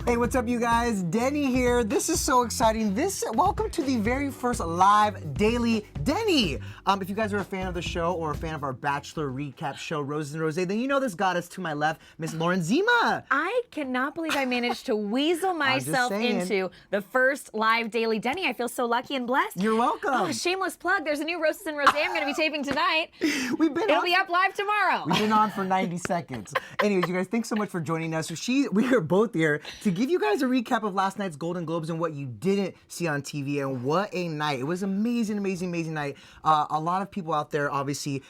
Hey, what's up, you guys? Denny here. This is so exciting. Welcome to the very first live Daily Denny. If you guys are a fan of the show or a fan of our Bachelor recap show, Roses and Rose, then you know this goddess to my left, Miss Lauren Zima. I cannot believe I managed to weasel myself into the first live Daily Denny. I feel so lucky and blessed. You're welcome. Oh, shameless plug. There's a new Roses and Rose I'm going to be taping tonight. It'll be up live tomorrow. We've been on for 90 seconds. Anyways, you guys, thanks so much for joining us. We are both here to give you guys a recap of last night's Golden Globes and what you didn't see on TV, and what a night. It was amazing, amazing, amazing night. A lot of people out there, obviously,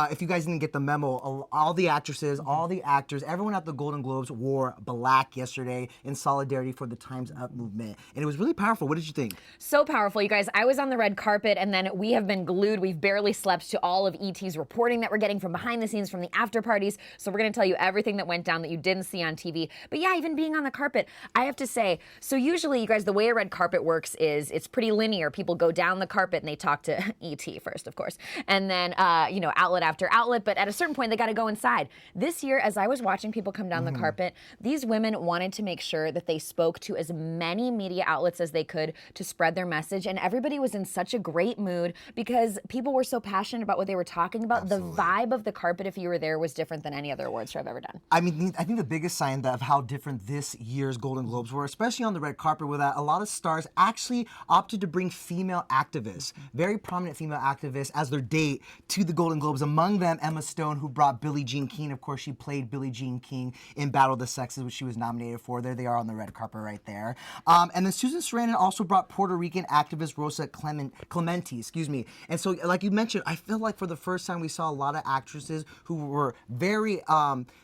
if you guys didn't get the memo, all the actresses, all the actors, everyone at the Golden Globes wore black yesterday in solidarity for the Time's Up movement. And it was really powerful. What did you think? So powerful, you guys. I was on the red carpet, and then we have been glued. We've barely slept to all of ET's reporting that we're getting from behind the scenes, from the after parties. So we're going to tell you everything that went down that you didn't see on TV. But yeah, even being on the carpet, I have to say, so usually, you guys, the way a red carpet works is it's pretty linear. People go down the carpet and they talk to ET first, of course, and then, outlet after outlet. But at a certain point, they got to go inside. This year, as I was watching people come down the carpet, these women wanted to make sure that they spoke to as many media outlets as they could to spread their message. And everybody was in such a great mood because people were so passionate about what they were talking about. Absolutely. The vibe of the carpet, if you were there, was different than any other awards show I've ever done. I mean, I think the biggest sign of how different this year's Golden Globes were, especially on the red carpet, where that a lot of stars actually opted to bring female activists, very prominent female activists, as their date to the Golden Globes. Among them, Emma Stone, who brought Billie Jean King. Of course, she played Billie Jean King in Battle of the Sexes, which she was nominated for. There they are on the red carpet right there. And then Susan Sarandon also brought Puerto Rican activist Rosa Clemente, And so, like you mentioned, I feel like for the first time we saw a lot of actresses who were very,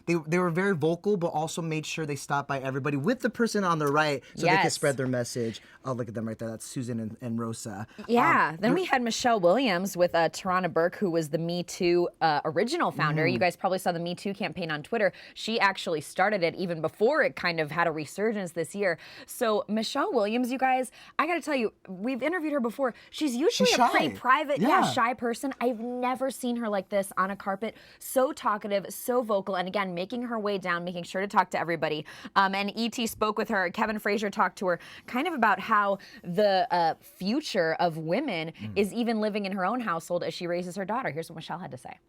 they were very vocal, but also made sure they stopped by everybody with the person on the right so they could spread their message. Oh, look at them right there. That's Susan and Rosa. Yeah. Then we had Michelle Williams with Tarana Burke, who was the Me Too original founder. You guys probably saw the Me Too campaign on Twitter. She actually started it even before it kind of had a resurgence this year. So Michelle Williams, you guys, I got to tell you, we've interviewed her before. She's usually a pretty private, shy person. I've never seen her like this on a carpet. So talkative, so vocal, and again, making her way down, making sure to talk to everybody. And E.T. spoke with her. Kevin Frazier talked to her kind of about how the future of women is even living in her own household as she raises her daughter. Here's what Michelle had to say.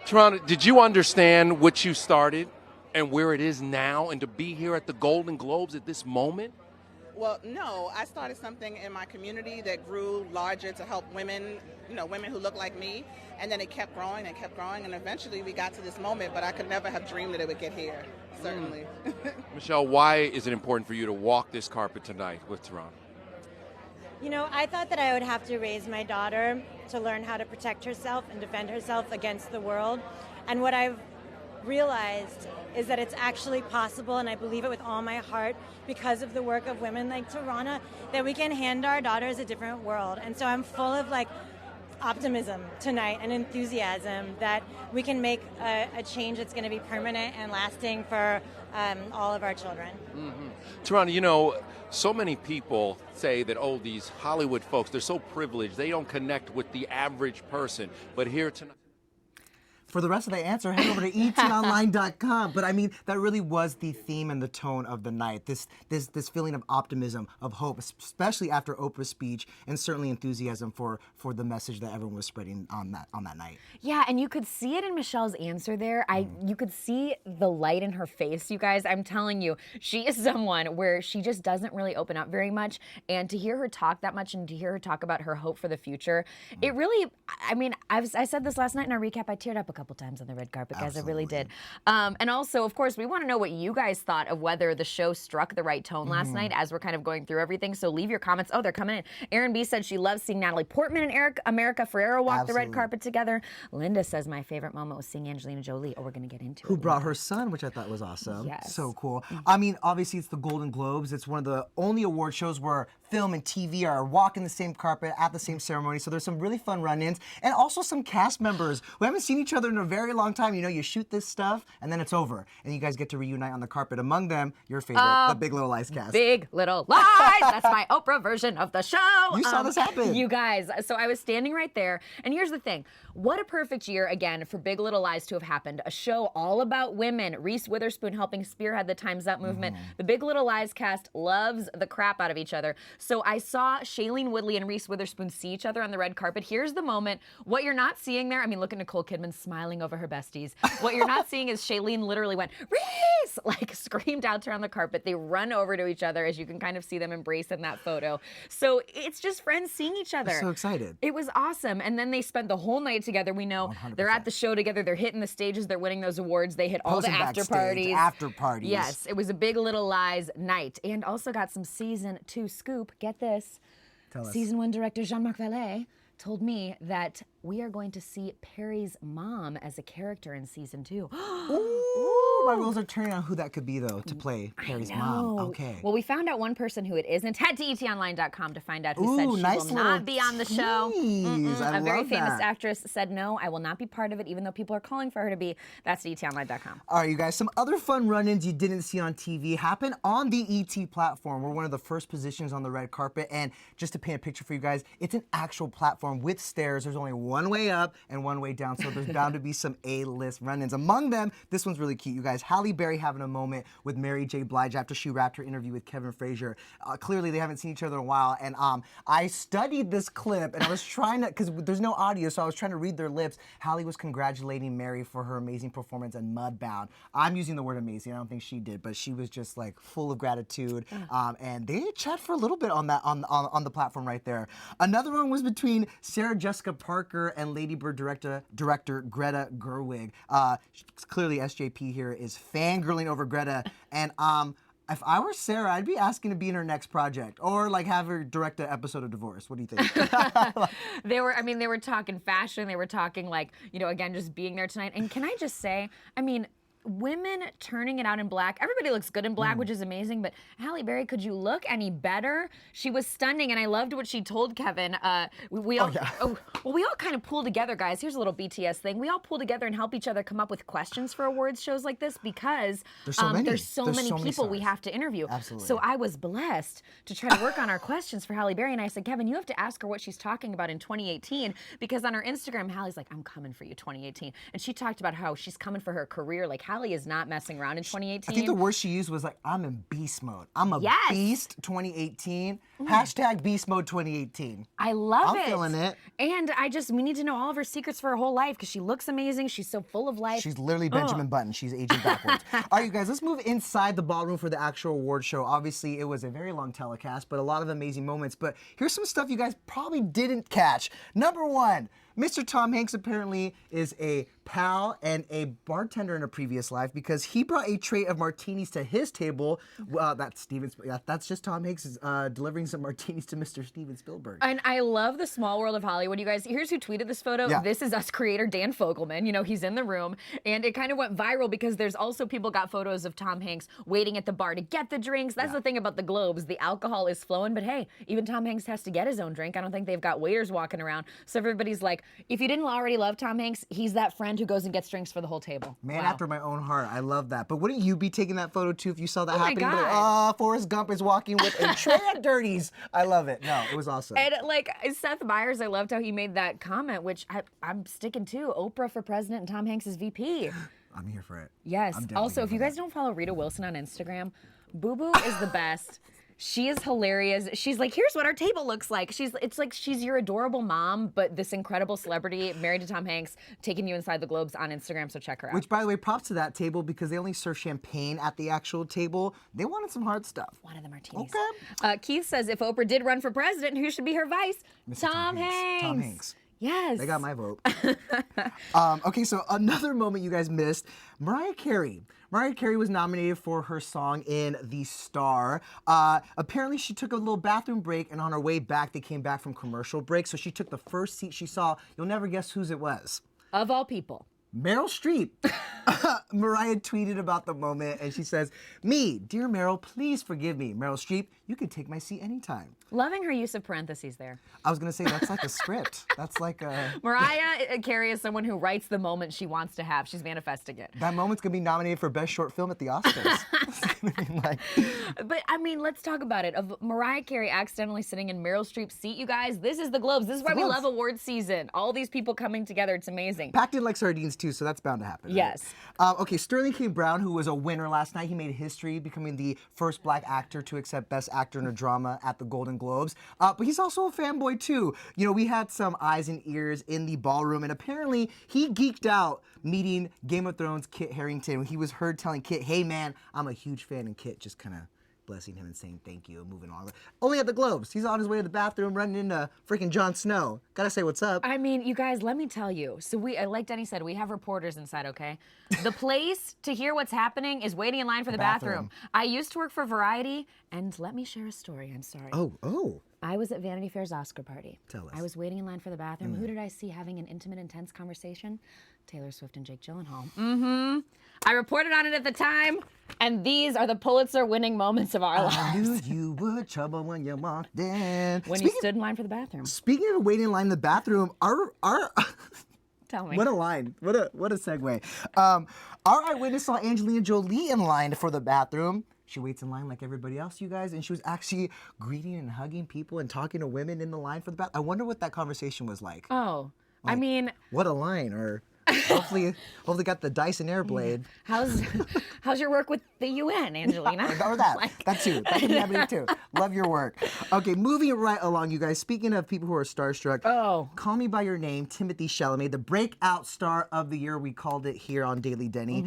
Tarana, did you understand what you started and where it is now, and to be here at the Golden Globes at this moment? Well, no, I started something in my community that grew larger to help women, women who look like me, and then it kept growing, and eventually we got to this moment, but I could never have dreamed that it would get here, certainly. Michelle, why is it important for you to walk this carpet tonight with Tarana? I thought that I would have to raise my daughter to learn how to protect herself and defend herself against the world, and what I've realized is that it's actually possible, and I believe it with all my heart because of the work of women like Tarana, that we can hand our daughters a different world. And so I'm full of optimism tonight and enthusiasm that we can make a change that's going to be permanent and lasting for all of our children. Tarana, so many people say that, these Hollywood folks, they're so privileged, they don't connect with the average person. But here tonight, For the rest of the answer, head over to etonline.com. But I mean, that really was the theme and the tone of the night. This feeling of optimism, of hope, especially after Oprah's speech, and certainly enthusiasm for the message that everyone was spreading on that night. Yeah, and you could see it in Michelle's answer there. You could see the light in her face, you guys. I'm telling you, she is someone where she just doesn't really open up very much. And to hear her talk that much and to hear her talk about her hope for the future, it really, I mean, I said this last night in our recap. I teared up a couple times on the red carpet, guys. Absolutely. I really did. And also, of course, we want to know what you guys thought of whether the show struck the right tone last night as we're kind of going through everything. So leave your comments. Oh, they're coming in. Erin B said she loves seeing Natalie Portman and America Ferrera walk the red carpet together. Linda says my favorite moment was seeing Angelina Jolie. Oh, we're going to get into it. Who brought her son, which I thought was awesome. Yes. So cool. I mean, obviously, it's the Golden Globes. It's one of the only award shows where film and TV are walking the same carpet at the same ceremony. So there's some really fun run-ins and also some cast members who haven't seen each other in a very long time. You know, you shoot this stuff, and then it's over. And you guys get to reunite on the carpet. Among them, your favorite, the Big Little Lies cast. Big Little Lies. That's my Oprah version of the show. You saw this happen. You guys. So I was standing right there. And here's the thing. What a perfect year, again, for Big Little Lies to have happened. A show all about women. Reese Witherspoon helping spearhead the Time's Up movement. The Big Little Lies cast loves the crap out of each other. So I saw Shailene Woodley and Reese Witherspoon see each other on the red carpet. Here's the moment. What you're not seeing there, I mean, look at Nicole Kidman smiling over her besties. What you're not seeing is Shailene literally went, Reese! Like screamed out to her on the carpet. They run over to each other, as you can kind of see them embrace in that photo. So it's just friends seeing each other. I'm so excited. It was awesome. And then they spent the whole night together. We know 100%. they're at the show together. They're hitting the stages. They're winning those awards. They hit all the Posing after backstage, parties. After parties. Yes, it was a Big Little Lies night. And also got some season 2 scoop. Get this. Tell us. Season 1 director Jean-Marc Vallée told me that we are going to see Perry's mom as a character in season 2. Ooh, my wheels are turning on who that could be, though, to play Perry's mom. Okay. Well, we found out one person who it isn't. Head to etonline.com to find out who said she nice will not little be on the show. tease. I A very love famous that. actress said, no, I will not be part of it, even though people are calling for her to be. That's etonline.com. All right, you guys, some other fun run-ins you didn't see on TV happen on the ET platform. We're one of the first positions on the red carpet, and just to paint a picture for you guys, it's an actual platform with stairs. There's only one way up and one way down, so there's bound to be some A-list run-ins. Among them, this one's really cute, you guys. Halle Berry having a moment with Mary J. Blige after she wrapped her interview with Kevin Frazier. Clearly, they haven't seen each other in a while, and I studied this clip, and I was trying to, because there's no audio, so I was trying to read their lips. Halle was congratulating Mary for her amazing performance in Mudbound. I'm using the word amazing. I don't think she did, but she was just like full of gratitude, and they chat for a little bit on that on the platform right there. Another one was between Sarah Jessica Parker and Lady Bird director Greta Gerwig. Clearly, SJP here is fangirling over Greta, and if I were Sarah, I'd be asking to be in her next project, or like have her direct an episode of Divorce. What do you think? They were talking fashion. They were talking like, again, just being there tonight. And can I just say, women turning it out in black. Everybody looks good in black, which is amazing. But Halle Berry, could you look any better? She was stunning, and I loved what she told Kevin. We all kind of pull together, guys. Here's a little BTS thing. We all pull together and help each other come up with questions for awards shows like this because there's so many people we have to interview. Absolutely. So I was blessed to try to work on our questions for Halle Berry, and I said, Kevin, you have to ask her what she's talking about in 2018 because on her Instagram, Halle's like, I'm coming for you 2018, and she talked about how she's coming for her career. Like Halle is not messing around in 2018. I think the word she used was like, I'm in beast mode. I'm a beast 2018. Hashtag beast mode 2018. I love it. I'm feeling it. And we need to know all of her secrets for her whole life because she looks amazing. She's so full of life. She's literally Benjamin Button. She's aging backwards. All right, you guys, let's move inside the ballroom for the actual award show. Obviously, it was a very long telecast, but a lot of amazing moments. But here's some stuff you guys probably didn't catch. Number one, Mr. Tom Hanks apparently is a pal and a bartender in a previous life because he brought a tray of martinis to his table. That's just Tom Hanks delivering some martinis to Mr. Steven Spielberg. And I love the small world of Hollywood, you guys. Here's who tweeted this photo. Yeah. This is Us creator Dan Fogelman. He's in the room. And it kind of went viral because there's also people got photos of Tom Hanks waiting at the bar to get the drinks. That's the thing about the Globes. The alcohol is flowing. But hey, even Tom Hanks has to get his own drink. I don't think they've got waiters walking around. So everybody's like, if you didn't already love Tom Hanks, he's that friend who goes and gets drinks for the whole table. Man Wow. after my own heart. I love that. But wouldn't you be taking that photo too if you saw that happening? God. Like, Forrest Gump is walking with a tray of dirties. I love it. No, it was awesome. And like Seth Meyers, I loved how he made that comment, which I'm sticking to. Oprah for president and Tom Hanks as VP. I'm here for it. Yes. I'm definitely Also, here if for you guys that. don't follow Rita Wilson on Instagram, Boo Boo is the best. She is hilarious. She's like, here's what our table looks like. It's like she's your adorable mom, but this incredible celebrity married to Tom Hanks, taking you inside the Globes on Instagram, so check her out. Which, by the way, props to that table because they only serve champagne at the actual table. They wanted some hard stuff. One of the martinis. Okay. Keith says, if Oprah did run for president, who should be her vice? Mr. Tom Hanks. Tom Hanks. Yes. They got my vote. Okay, so another moment you guys missed, Mariah Carey. Mariah Carey was nominated for her song in The Star. Apparently she took a little bathroom break, and on her way back, they came back from commercial break, so she took the first seat she saw. You'll never guess whose it was. Of all people. Meryl Streep. Mariah tweeted about the moment, and she says, "Me, dear Meryl, please forgive me. Meryl Streep, you can take my seat anytime." Loving her use of parentheses there. I was gonna say that's like a script. That's like a. Mariah Carey is someone who writes the moment she wants to have. She's manifesting it. That moment's gonna be nominated for Best Short Film at the Oscars. It's gonna be like. But I mean, let's talk about it. Of Mariah Carey accidentally sitting in Meryl Streep's seat, you guys, this is the Globes. This is why we love awards season. All these people coming together, it's amazing. Packed in like sardines too, so that's bound to happen. Right? Yes. Okay, Sterling K. Brown, who was a winner last night, he made history, becoming the first black actor to accept Best Actor in a Drama at the Golden Globes. But he's also a fanboy too. You know, we had some eyes and ears in the ballroom, and apparently he geeked out meeting Game of Thrones Kit Harington. He was heard telling Kit, "Hey man, I'm a huge fan," and Kit just kind of blessing him and saying thank you and moving on. Only at the Globes. He's on his way to the bathroom running into freaking Jon Snow. Gotta say what's up. I mean, you guys, let me tell you. So like Denny said, we have reporters inside, okay? The place to hear what's happening is waiting in line for the bathroom. I used to work for Variety, and let me share a story. I'm sorry. Oh. I was at Vanity Fair's Oscar party. Tell us. I was waiting in line for the bathroom. Who did I see having an intimate, intense conversation? Taylor Swift and Jake Gyllenhaal. I reported on it at the time, and these are the Pulitzer-winning moments of our lives. I knew you were trouble when you walked in. When you stood in line for the bathroom. Speaking of waiting in line in the bathroom, our Tell me. what a line. What a segue. Our eyewitness saw Angelina Jolie in line for the bathroom. She waits in line like everybody else, you guys, and she was actually greeting and hugging people and talking to women in the line for the bathroom. I wonder what that conversation was like. Oh, I mean, What a line, or hopefully got the Dyson Airblade. how's your work with the UN, Angelina? Or that. That too. That can be happening too. Love your work. Okay, moving right along, you guys. Speaking of people who are starstruck, Call Me By Your Name, Timothée Chalamet, the breakout star of the year, we called it here on Daily Denny.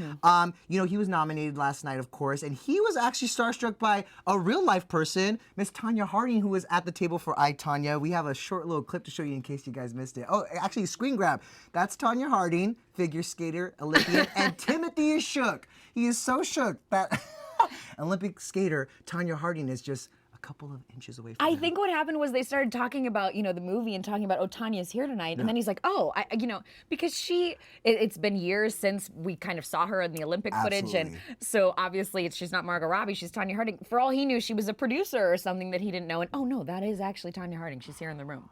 You know, he was nominated last night, of course, and he was actually starstruck by a real life person, Miss Tonya Harding, who was at the table for I, Tonya. We have a short little clip to show you in case you guys missed it. Oh, actually, screen grab. That's Tonya Harding, figure skater, Olympian, and Timothy is shook. He is so shook that Olympic skater Tonya Harding is just a couple of inches away from him. I think what happened was they started talking about, the movie and talking about, oh, Tanya's here tonight. And then he's like, oh, because it's been years since we kind of saw her in the Olympic footage. And so obviously she's not Margot Robbie, she's Tonya Harding. For all he knew, she was a producer or something that he didn't know. And oh no, that is actually Tonya Harding. She's here in the room.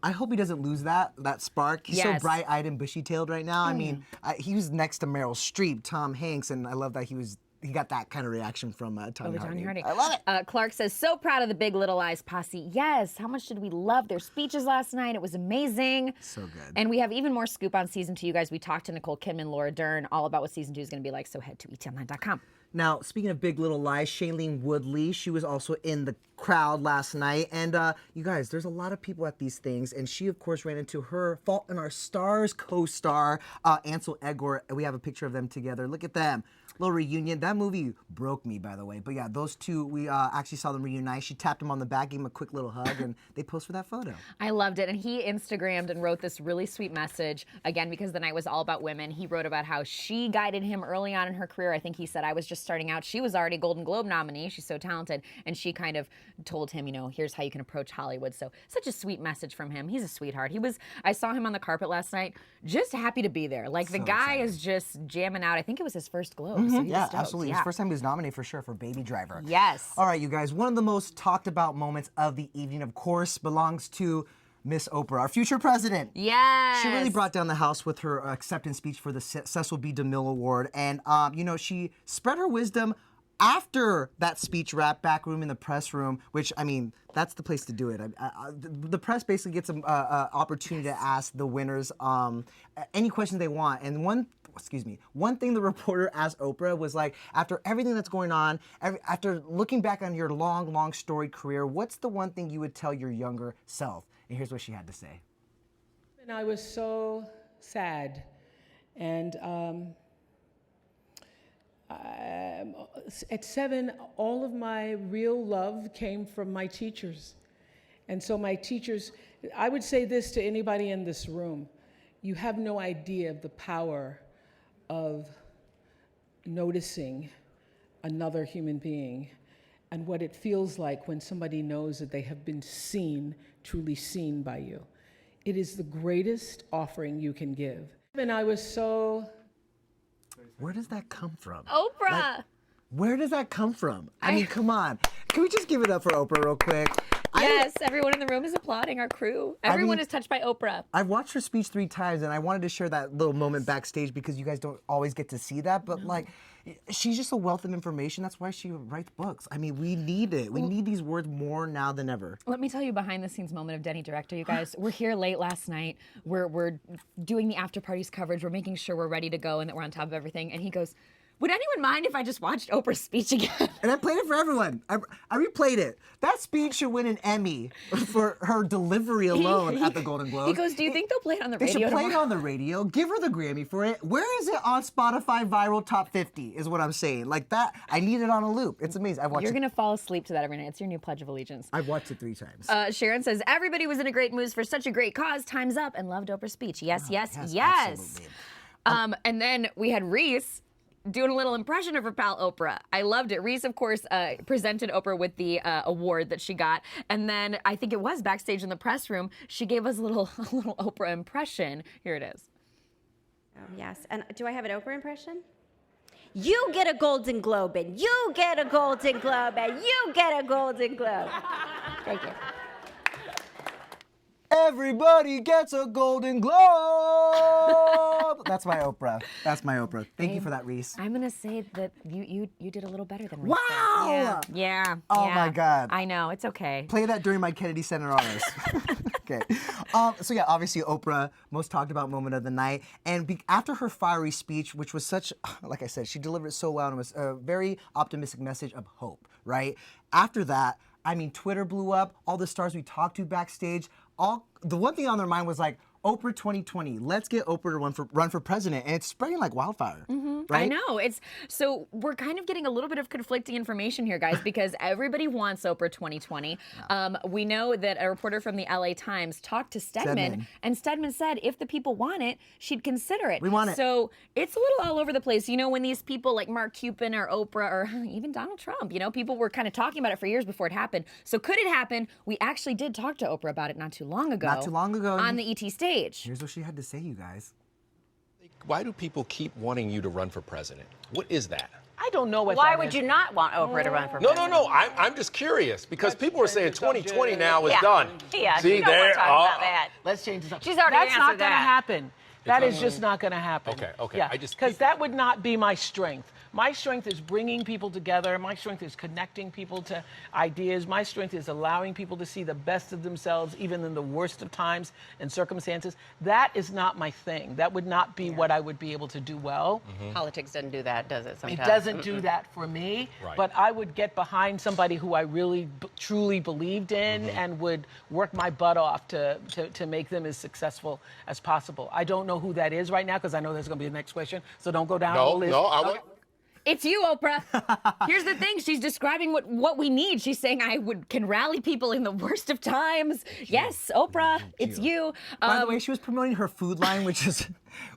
I hope he doesn't lose that spark. He's so bright-eyed and bushy-tailed right now. I mean, he was next to Meryl Streep, Tom Hanks, and I love that he got that kind of reaction from Tonya Harding. I love it. Clark says, so proud of the Big Little Lies posse. Yes, how much did we love their speeches last night? It was amazing. So good. And we have even more scoop on season 2, you guys. We talked to Nicole Kidman, Laura Dern, all about what season 2 is going to be like, so head to etonline.com. Now, speaking of Big Little Lies, Shailene Woodley, she was also in the crowd last night. And you guys, there's a lot of people at these things. And she, of course, ran into her Fault in Our Stars co-star, Ansel Elgort. We have a picture of them together. Look at them. Little reunion. That movie broke me, by the way. But yeah, those two, we actually saw them reunite. She tapped him on the back, gave him a quick little hug, and they posed for that photo. I loved it. And he Instagrammed and wrote this really sweet message. Again, because the night was all about women. He wrote about how she guided him early on in her career. I think he said, I was just starting out. She was already a Golden Globe nominee. She's so talented. And she kind of told him, here's how you can approach Hollywood. So such a sweet message from him. He's a sweetheart. I saw him on the carpet last night, just happy to be there. Like, the guy is just jamming out. I think it was his first Globe. So yeah, absolutely. Yeah. It was the first time he was nominated for sure for Baby Driver. Yes. All right, you guys. One of the most talked about moments of the evening, of course, belongs to Miss Oprah, our future president. Yes. She really brought down the house with her acceptance speech for the Cecil B. DeMille Award. And, she spread her wisdom after that speech wrap, back room in the press room, which, I mean, that's the place to do it. The press basically gets an opportunity to ask the winners any questions they want. And one thing the reporter asked Oprah was like, after everything that's going on, after looking back on your long, long storied career, what's the one thing you would tell your younger self? And here's what she had to say. And I was so sad. And at 7, all of my real love came from my teachers. And so my teachers, I would say this to anybody in this room, you have no idea of the power of noticing another human being and what it feels like when somebody knows that they have been seen, truly seen by you. It is the greatest offering you can give. And I was so... Where does that come from? Oprah! Where does that come from? I mean, come on. Can we just give it up for Oprah real quick? Yes, everyone in the room is applauding our crew. Everyone is touched by Oprah. I've watched her speech 3 times, and I wanted to share that little moment backstage because you guys don't always get to see that. But like, she's just a wealth of information. That's why she writes books. I mean, we need it. We need these words more now than ever. Let me tell you behind the scenes moment of Denny Directo, you guys. We're here late last night. We're doing the after parties coverage. We're making sure we're ready to go and that we're on top of everything. And he goes, would anyone mind if I just watched Oprah's speech again? And I played it for everyone. I replayed it. That speech should win an Emmy for her delivery alone at the Golden Globes. He goes, do you think they'll play it on the They radio should play it tomorrow? on the radio. Give her the Grammy for it. Where is it on Spotify Viral Top 50 is what I'm saying. Like that, I need it on a loop. It's amazing. I've watched You're it. going to fall asleep to that every night. It's your new Pledge of Allegiance. I've watched it 3 times. Sharon says, everybody was in a great mood for such a great cause. Time's up, and loved Oprah's speech. Yes, yes, yes. Absolutely. And then we had Reese doing a little impression of her pal Oprah. I loved it. Reese, of course, presented Oprah with the award that she got. And then I think it was backstage in the press room, she gave us a little Oprah impression. Here it is. Oh, yes. And do I have an Oprah impression? You get a Golden Globe, and you get a Golden Globe, and you get a Golden Globe. Thank you. Everybody gets a Golden Globe. That's my Oprah. That's my Oprah. Thank you for that, Reese. I'm gonna say that you did a little better than Reese. Wow! Yeah. Oh my God. I know, it's okay. Play that during my Kennedy Center honors. Okay. So yeah, obviously Oprah, most talked about moment of the night. And after her fiery speech, which was such, like I said, she delivered it so well and it was a very optimistic message of hope, right? After that, I mean, Twitter blew up, all the stars we talked to backstage, the one thing on their mind was like, Oprah 2020. Let's get Oprah to run for president, and it's spreading like wildfire. Right? I know. So we're kind of getting a little bit of conflicting information here, guys, because everybody wants Oprah 2020. We know that a reporter from the LA Times talked to Stedman, and Stedman said if the people want it, she'd consider it. We want it. So it's a little all over the place. You know, when these people like Mark Cuban or Oprah or even Donald Trump, you know, people were kind of talking about it for years before it happened. So could it happen? We actually did talk to Oprah about it not too long ago. Not too long ago. On the ET stage. Here's what she had to say, you guys. Why do people keep wanting you to run for president? What is that? I don't know what Why that would is. you not want Oprah to run for No, president? no, no. I'm just curious because people are saying 2020 now is Yeah. done. Yeah, See, you don't want there. to talk about that. Let's change this up. She's already That's not answered going to that. happen. That is just not going to happen. Okay, okay. Yeah, I just- because that would not be my strength. My strength is bringing people together. My strength is connecting people to ideas. My strength is allowing people to see the best of themselves, even in the worst of times and circumstances. That is not my thing. That would not be what I would be able to do well. Politics doesn't do that, does it? Sometimes It doesn't do that for me, Right. but I would get behind somebody who I really truly believed in and would work my butt off to make them as successful as possible. I don't know who that is right now because I know that's going to be the next question, so don't go down the No, list. no. I want. It's you, Oprah. Here's the thing. She's describing what we need. She's saying can rally people in the worst of times. Yes, Oprah, it's you. By the way, she was promoting her food line, which is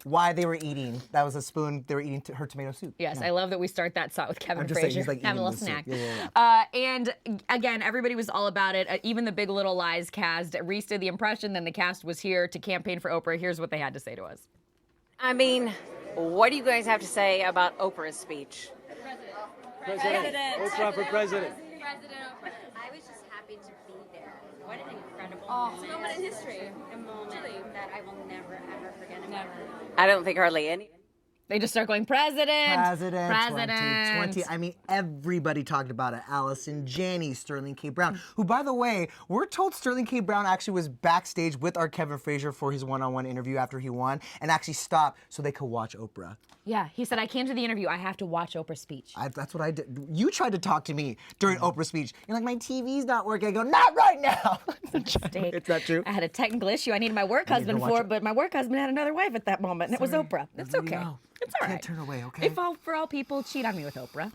why they were eating. That was a spoon. They were eating her tomato soup. Yes, I love that we start that shot with Kevin I'm just saying, Frazier. he's like having a eating little the soup. snack. Yeah. And again, everybody was all about it. Even the Big Little Lies cast. Reese did the impression, then the cast was here to campaign for Oprah. Here's what they had to say to us. I mean, what do you guys have to say about Oprah's speech? President. Oprah for president. I was just happy to be there. What an incredible Moment in history. A moment that I will never, ever forget. Never. I don't think hardly any. They just start going, President. 2020. I mean, everybody talked about it. Allison Janney, Sterling K. Brown, who, by the way, we're told Sterling K. Brown actually was backstage with our Kevin Frazier for his one-on-one interview after he won and actually stopped so they could watch Oprah. Yeah, he said, I came to the interview. I have to watch Oprah's speech. That's what I did. You tried to talk to me during Oprah's speech. You're like, my TV's not working. I go, not right now. It's not true. I had a technical issue I needed my work husband watch for, it. but my work husband had another wife at that moment, and it was Oprah. It's okay. No. It's all right. Can't turn away, okay? If for all people, cheat on me with Oprah.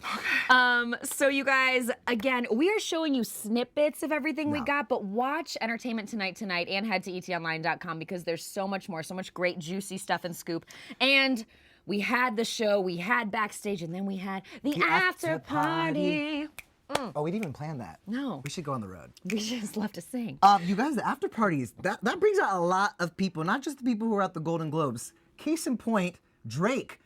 So you guys, again, we are showing you snippets of everything we got, but watch Entertainment Tonight and head to etonline.com because there's so much more, so much great juicy stuff and scoop. And we had the show, we had backstage, and then we had the after party. Oh, we didn't even plan that. No. We should go on the road. We just love to sing. You guys, the after parties, that brings out a lot of people, not just the people who are at the Golden Globes. Case in point, Drake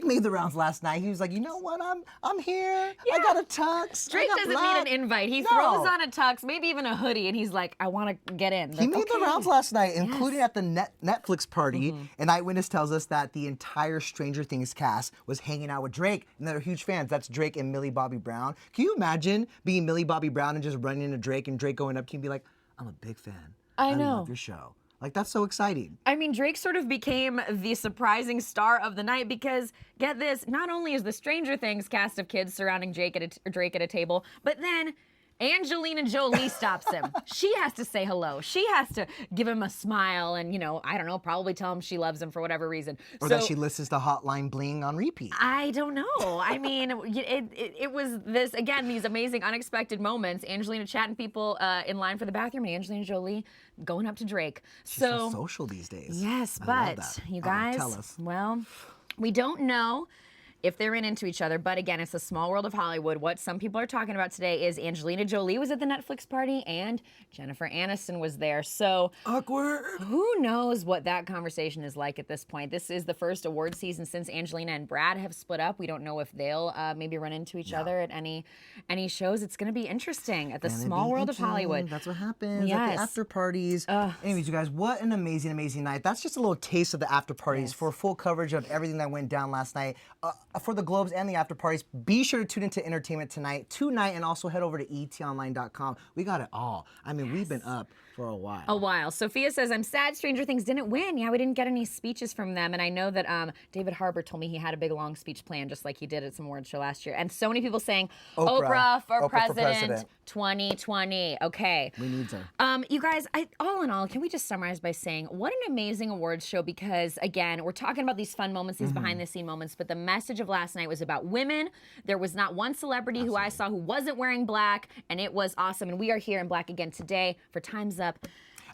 made the rounds last night. He was like, you know what? I'm here. Yeah. I got a tux. Drake I got doesn't black. need an invite. He No. throws on a tux, maybe even a hoodie, and he's like, I want to get in. He made the rounds last night, including Yes. at the Netflix party. An eyewitness tells us that the entire Stranger Things cast was hanging out with Drake, and they're huge fans. That's Drake and Millie Bobby Brown. Can you imagine being Millie Bobby Brown and just running into Drake and Drake going up to you and be like, I'm a big fan. I know. love your show. Like, that's so exciting. I mean, Drake sort of became the surprising star of the night because, get this, not only is the Stranger Things cast of kids surrounding Drake at a table, but then Angelina Jolie stops him. She has to say hello. She has to give him a smile and, I don't know, probably tell him she loves him for whatever reason. Or that she listens to Hotline Bling on repeat. I don't know. I mean, it was this, again, these amazing, unexpected moments. Angelina chatting people in line for the bathroom and Angelina Jolie going up to Drake. She's so social these days. Yes, I love but that. you guys, Tell us. well, we don't know if they're into each other, but again, it's a small world of Hollywood. What some people are talking about today is Angelina Jolie was at the Netflix party and Jennifer Aniston was there. So awkward. Who knows what that conversation is like at this point? This is the first award season since Angelina and Brad have split up. We don't know if they'll maybe run into each other at any shows. It's going to be interesting at the small world of Hollywood. That's what happens Yes. at the after parties. Anyways, you guys, what an amazing, amazing night. That's just a little taste of the after parties. For full coverage of everything that went down last night, for the Globes and the after parties, be sure to tune into Entertainment Tonight, and also head over to etonline.com. We got it all. I mean, we've been up for a while. Sophia says, I'm sad Stranger Things didn't win. Yeah, we didn't get any speeches from them. And I know that David Harbour told me he had a big, long speech planned, just like he did at some awards show last year. And so many people saying, Oprah for president 2020. Okay. We need her. You guys, all in all, can we just summarize by saying, what an amazing awards show? Because, again, we're talking about these fun moments, these behind-the-scene moments, but the message of last night was about women. There was not one celebrity who I saw who wasn't wearing black, and it was awesome. And we are here in black again today for Time's Up.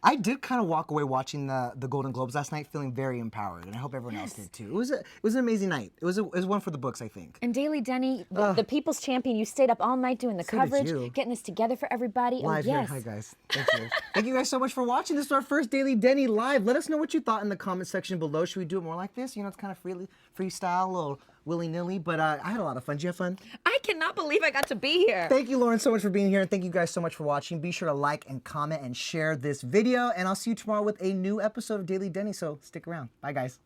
I did kind of walk away watching the Golden Globes last night feeling very empowered, and I hope everyone else did too. It was an amazing night. It was one for the books, I think. And Daily Denny, the people's champion, you stayed up all night doing the So did coverage, you. getting this together for everybody. Live yes. here. Hi, guys. Thank you. Thank you guys so much for watching. This is our first Daily Denny live. Let us know what you thought in the comment section below. Should we do it more like this? It's kind of freestyle, a little willy-nilly, but I had a lot of fun. Did you have fun? I cannot believe I got to be here. Thank you, Lauren, so much for being here, and thank you guys so much for watching. Be sure to like and comment and share this video, and I'll see you tomorrow with a new episode of Daily Denny, so stick around. Bye, guys.